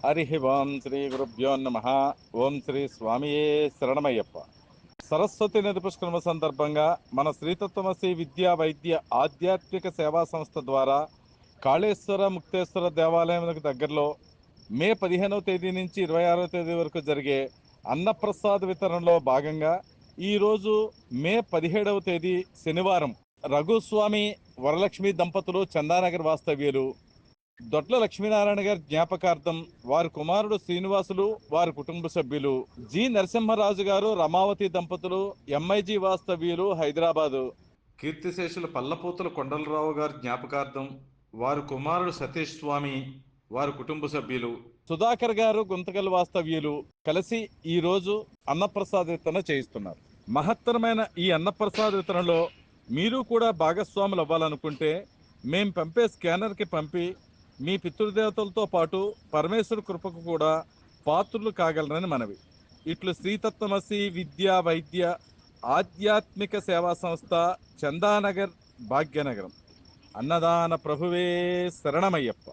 హరి ఓం శ్రీ గురుభ్యో నమ. ఓం శ్రీ స్వామియే శరణమయ్యప్ప. సరస్వతి నది పుష్కరమ సందర్భంగా మన శ్రీతత్వమసి విద్యా వైద్య ఆధ్యాత్మిక సేవా సంస్థ ద్వారా కాళేశ్వర ముక్తేశ్వర దేవాలయానికి దగ్గరలో మే 15వ తేదీ నుంచి 26వ తేదీ వరకు జరిగే అన్నప్రసాద్ వితరణలో భాగంగా ఈరోజు మే 17వ తేదీ శనివారం రఘుస్వామి వరలక్ష్మి దంపతులు చందానగర్ వాస్తవ్యులు దొడ్ల లక్ష్మీనారాయణ గారి జ్ఞాపకార్థం వారి కుమారుడు శ్రీనివాసులు వారి కుటుంబ సభ్యులు జి నరసింహరాజు గారు రమావతి దంపతులు ఎంఐజీ వాస్తవ్యులు హైదరాబాదు కీర్తిశేషులు పల్లపూతుల కొండలరావు గారి జ్ఞాపకార్థం వారి కుమారుడు సతీష్ స్వామి వారి కుటుంబ సభ్యులు సుధాకర్ గారు గుంతకల్ వాస్తవ్యులు కలిసి ఈ రోజు అన్నప్రసాద వితరణ చేయిస్తున్నారు. మహత్తరమైన ఈ అన్నప్రసాద వితరణలో మీరు కూడా భాగస్వాములు అవ్వాలనుకుంటే మేం పంపే స్కానర్కి పంపి మీ పితృదేవతలతో పాటు పరమేశ్వర కృపకు కూడా పాత్రులు కాగలరని మనవి. ఇట్లు శ్రీతత్వమసి విద్యా వైద్య ఆధ్యాత్మిక సేవా సంస్థ, చందానగర్, భాగ్యనగరం. అన్నదాన ప్రభువే శరణమయ్యప్ప.